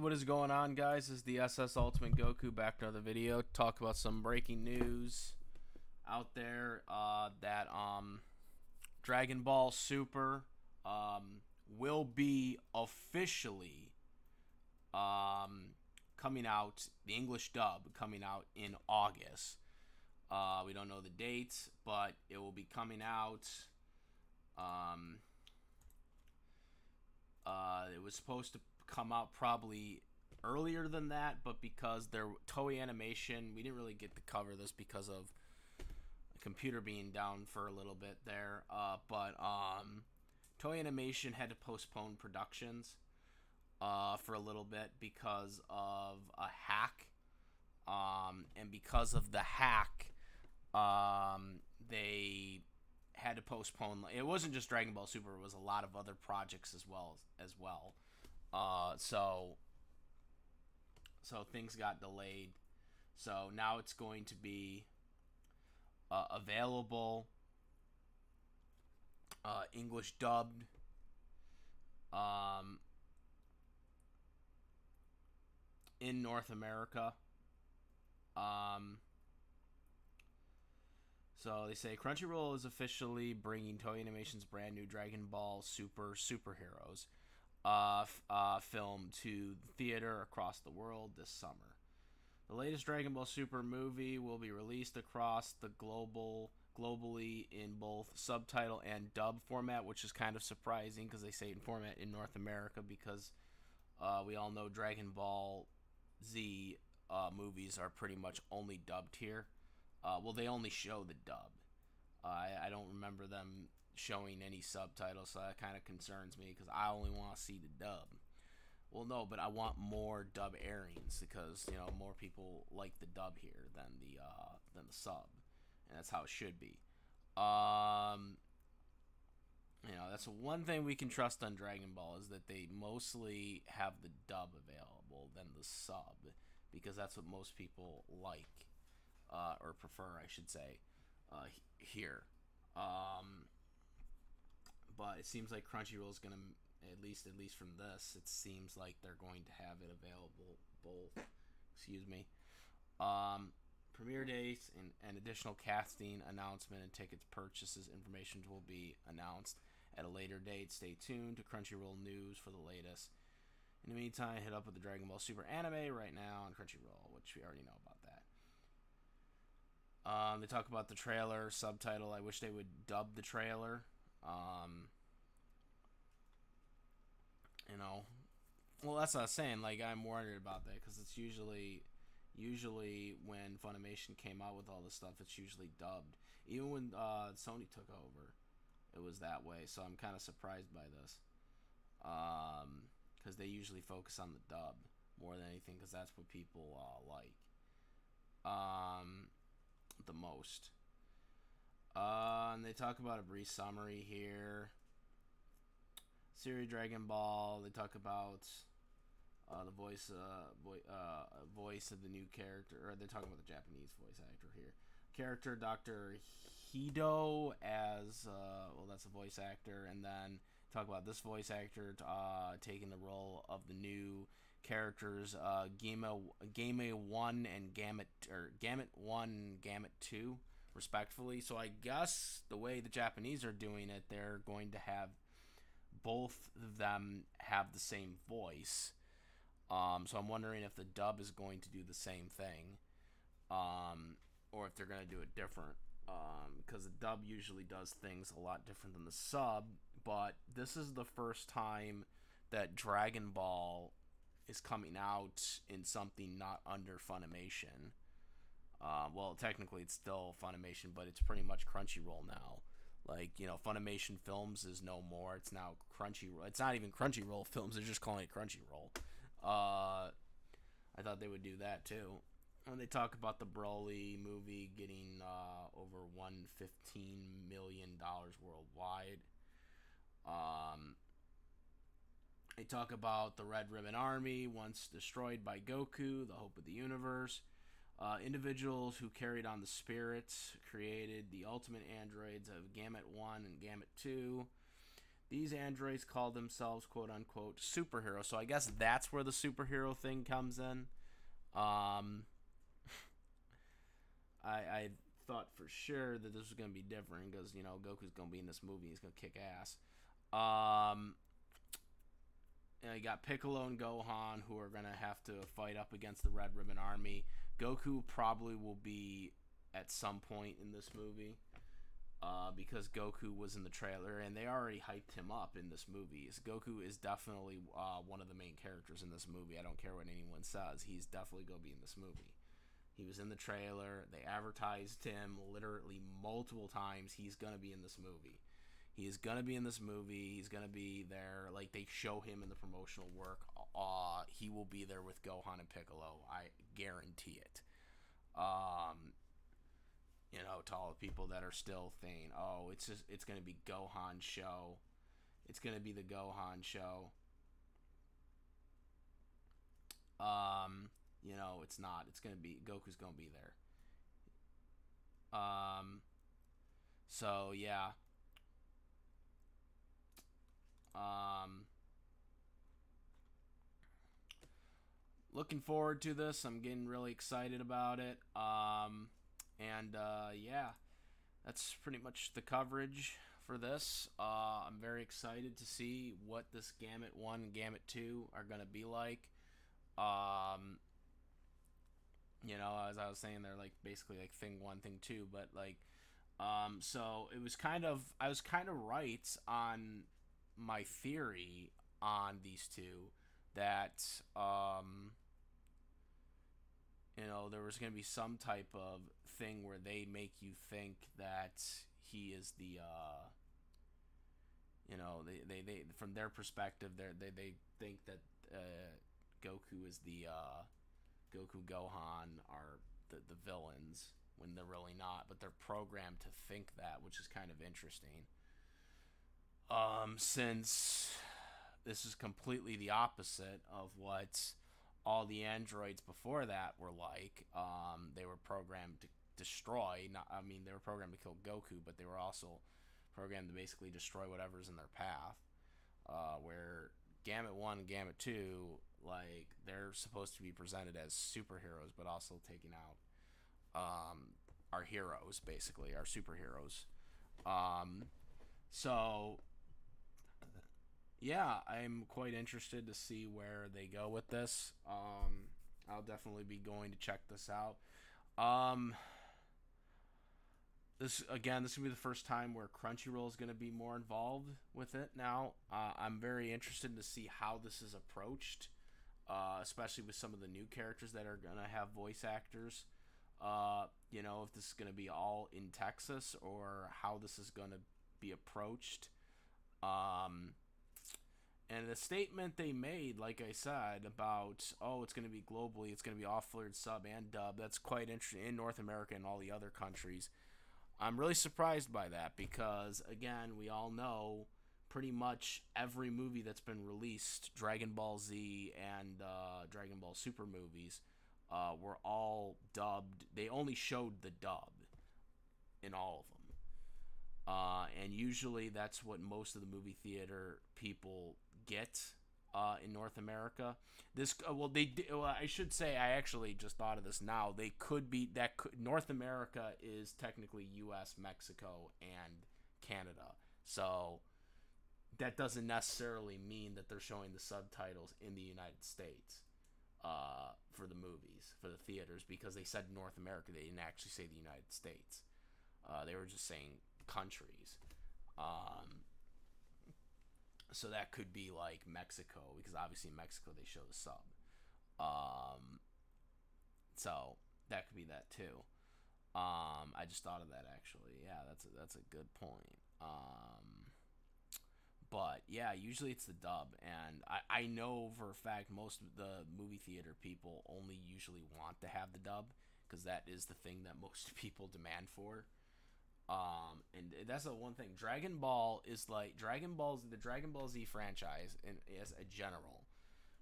what is going on, guys? This is the SS Ultimate Goku back to another video. Talk about some breaking news out there that Dragon Ball Super will be officially coming out, the English dub coming out in August. We don't know the dates, but it will be coming out. It was supposed to come out probably earlier than that, but because their Toei Animation, we didn't really get to cover this because of the computer being down for a little bit there. But Toei Animation had to postpone productions for a little bit because of a hack. And because of the hack, they had to postpone. It wasn't just Dragon Ball Super; it was a lot of other projects as well. So things got delayed. So now it's going to be available, English dubbed. In North America. So they say Crunchyroll is officially bringing Toei Animation's brand new Dragon Ball Super Superheroes film to the theater across the world this summer. The latest Dragon Ball Super movie will be released across the globally in both subtitle and dub format, which is kind of surprising because they say in format in North America because we all know Dragon Ball Z movies are pretty much only dubbed here. Well, they only show the dub. I don't remember them showing any subtitles, so that kind of concerns me because I only want to see the dub. Well, no, but I want more dub airings because more people like the dub here than the sub, and that's how it should be. That's one thing we can trust on Dragon Ball is that they mostly have the dub available than the sub because that's what most people like. Or prefer, I should say, here. But it seems like Crunchyroll is gonna, at least from this, it seems like they're going to have it available both. Excuse me. Premiere dates and additional casting announcement and tickets purchases information will be announced at a later date. Stay tuned to Crunchyroll news for the latest. In the meantime, hit up with the Dragon Ball Super anime right now on Crunchyroll, which we already know about that. They talk about the trailer subtitle. I wish they would dub the trailer. Well, that's what I was saying. Like, I'm worried about that because it's usually when Funimation came out with all this stuff, it's usually dubbed. Even when Sony took over, it was that way. So I'm kind of surprised by this, because they usually focus on the dub more than anything because that's what people like. The most. And they talk about a brief summary here. Series Dragon Ball. They talk about the voice of the new character, or they're talking about the Japanese voice actor here. Character Dr. Hido as that's a voice actor, and then talk about this voice actor taking the role of the new characters Game 1 and Gamut 1, Gamut 2 respectively. So I guess the way the Japanese are doing it, they're going to have both of them have the same voice. So I'm wondering if the dub is going to do the same thing, or if they're going to do it different, because the dub usually does things a lot different than the sub. But this is the first time that Dragon Ball is coming out in something not under Funimation. Well, technically it's still Funimation, but it's pretty much Crunchyroll now. Like, Funimation Films is no more. It's now Crunchyroll. It's not even Crunchyroll Films. They're just calling it Crunchyroll. I thought they would do that too. When they talk about the Broly movie getting over $115 million worldwide. They talk about the Red Ribbon Army once destroyed by Goku, the hope of the universe. Individuals who carried on the spirits created the ultimate androids of Gamut 1 and Gamut 2. These androids call themselves quote unquote superheroes. So I guess that's where the superhero thing comes in. Um, I thought for sure that this was gonna be different because Goku's gonna be in this movie. He's gonna kick ass. Um, and you got Piccolo and Gohan who are gonna have to fight up against the Red Ribbon Army. Goku probably will be at some point in this movie. Because Goku was in the trailer and they already hyped him up in this movie. So Goku is definitely one of the main characters in this movie. I don't care what anyone says. He's definitely going to be in this movie. He was in the trailer. They advertised him literally multiple times. He's going to be in this movie. He is going to be in this movie. He's going to be there. Like, they show him in the promotional work. He will be there with Gohan and Piccolo. I guarantee it. To all the people that are still thinking, oh, it's going to be Gohan's show. It's going to be the Gohan show. It's not. It's going to be, Goku's going to be there. So, yeah. Looking forward to this. I'm getting really excited about it. Yeah, that's pretty much the coverage for this. I'm very excited to see what this Gamut 1 and Gamut 2 are going to be like. As I was saying, they're like basically like thing 1, thing 2, but like, so it was I was kind of right on my theory on these two that, there was going to be some type of thing where they make you think that he is the, they from their perspective, they think that Goku is the, Goku Gohan are the villains when they're really not, but they're programmed to think that, which is kind of interesting. Since this is completely the opposite of what all the androids before that were like. They were programmed to destroy. They were programmed to kill Goku, but they were also programmed to basically destroy whatever's in their path. Where Gamut 1 and Gamut 2, like, they're supposed to be presented as superheroes, but also taking out our heroes, basically, our superheroes. So yeah, I'm quite interested to see where they go with this. I'll definitely be going to check this out. This will be the first time where Crunchyroll is going to be more involved with it now. I'm very interested to see how this is approached, especially with some of the new characters that are going to have voice actors. If this is going to be all in Texas or how this is going to be approached. And the statement they made, like I said, about, it's going to be globally, it's going to be all flared sub and dub, that's quite interesting in North America and all the other countries. I'm really surprised by that because, again, we all know pretty much every movie that's been released, Dragon Ball Z and Dragon Ball Super movies, were all dubbed. They only showed the dub in all of them. And usually that's what most of the movie theater people get in North America. I should say, I actually just thought of this now. North America is technically U.S., Mexico, and Canada. So that doesn't necessarily mean that they're showing the subtitles in the United States for the movies, for the theaters, because they said North America. They didn't actually say the United States. They were just saying countries. So that could be like Mexico, because obviously in Mexico they show the sub. So that could be that too. I just thought of that actually. Yeah, that's a good point. But yeah, usually it's the dub, and I know for a fact most of the movie theater people only usually want to have the dub because that is the thing that most people demand for. And that's the one thing. Dragon Ball is like the Dragon Ball Z franchise, and as a general,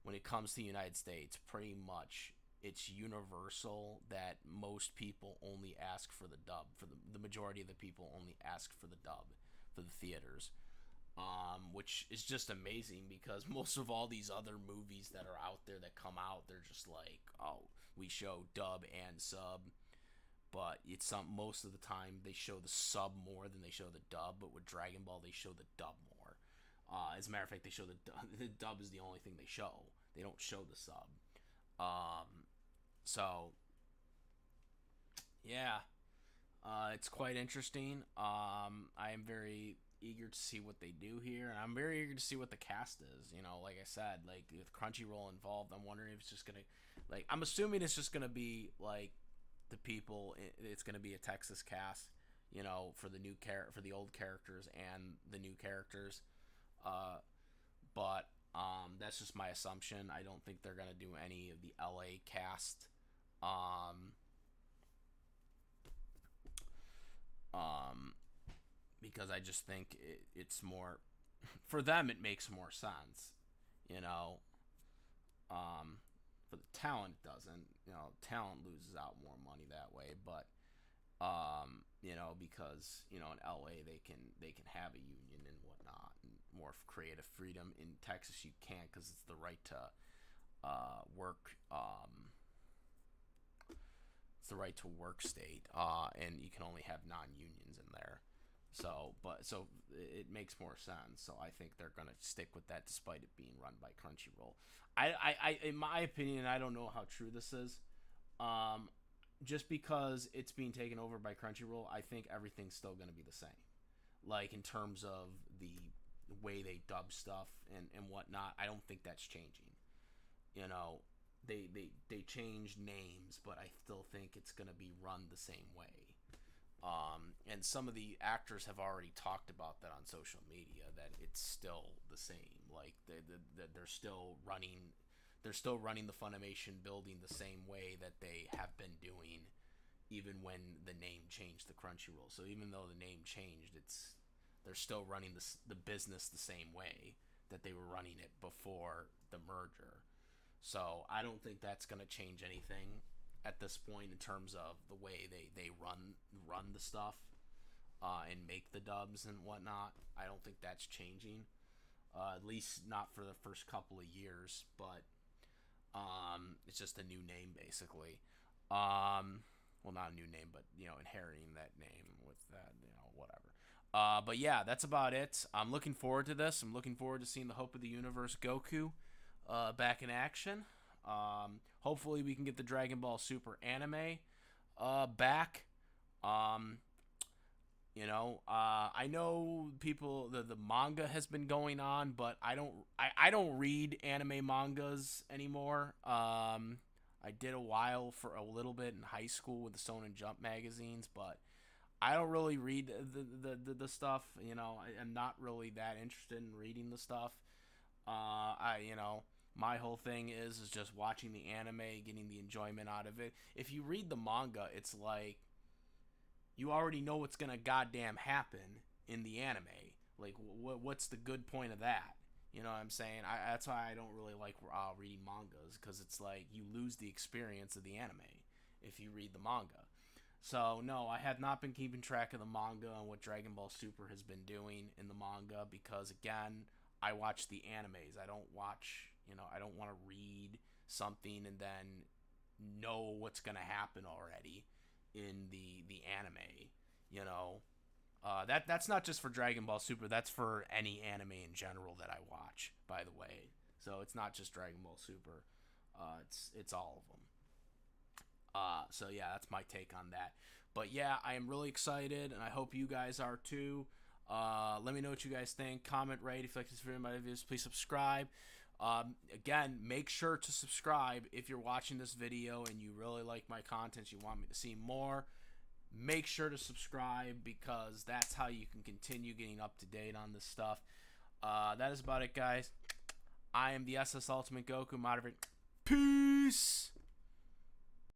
when it comes to the United States, pretty much it's universal that most people only ask for the dub. For the majority of the people only ask for the dub for the theaters. which is just amazing because most of all these other movies that are out there that come out, they're just like, oh, we show dub and sub, but it's most of the time they show the sub more than they show the dub. But with Dragon Ball, they show the dub more. As a matter of fact, they show the dub. The dub is the only thing they show. They don't show the sub. So yeah, it's quite interesting. I am very eager to see what they do here, and I'm very eager to see what the cast is. You know, like I said, like with Crunchyroll involved, I'm wondering if it's just gonna, like, I'm assuming it's just gonna be like the people. It's gonna be a Texas cast, you know, for the for the old characters and the new characters. But that's just my assumption. I don't think they're gonna do any of the LA cast. Um, because I just think it's more for them. It makes more sense, you know. For the talent, it doesn't. You know, talent loses out more money that way. But you know, because you know in LA they can have a union and whatnot, and more creative freedom. In Texas, you can't because it's the right to work. It's the right to work state, and you can only have non-unions in there. So it makes more sense. So I think they're gonna stick with that, despite it being run by Crunchyroll. In my opinion, I don't know how true this is. Just because it's being taken over by Crunchyroll, I think everything's still gonna be the same. Like in terms of the way they dub stuff and whatnot, I don't think that's changing. You know, they change names, but I still think it's gonna be run the same way. And some of the actors have already talked about that on social media, that it's still the same. Like they're still running the Funimation building the same way that they have been doing, even when the name changed to Crunchyroll. So even though the name changed, they're still running the business the same way that they were running it before the merger. So I don't think that's going to change anything at this point in terms of the way they run the stuff and make the dubs and whatnot. I don't think that's changing, at least not for the first couple of years. But it's just a new name basically. Well, not a new name, but you know, inheriting that name with that, you know, whatever. But yeah, that's about it. I'm looking forward to this. I'm looking forward to seeing the Hope of the Universe Goku back in action. Hopefully we can get the Dragon Ball Super anime back. You know, I know people the manga has been going on, but I don't read anime mangas anymore. I did for a little bit in high school with the Shonen Jump magazines, but I don't really read the stuff. You know, I'm not really that interested in reading the stuff. You know, my whole thing is just watching the anime, getting the enjoyment out of it. If you read the manga, it's like you already know what's gonna goddamn happen in the anime. Like, what's the good point of that? You know what I'm saying? That's why I don't really like reading mangas, because it's like you lose the experience of the anime if you read the manga. So no, I have not been keeping track of the manga and what Dragon Ball Super has been doing in the manga, because again, I watch the animes. I don't watch, you know, I don't want to read something and then know what's gonna happen already in the anime. You know, that's not just for Dragon Ball Super. That's for any anime in general that I watch, by the way. So it's not just Dragon Ball Super. It's all of them. So yeah, that's my take on that. But yeah, I am really excited, and I hope you guys are too. Let me know what you guys think. Comment, rate. If you like this video, my videos, please subscribe. Again, make sure to subscribe if you're watching this video and you really like my content, you want me to see more. Make sure to subscribe, because that's how you can continue getting up to date on this stuff. That is about it, guys. I am the SS Ultimate Goku. Moderate. Peace.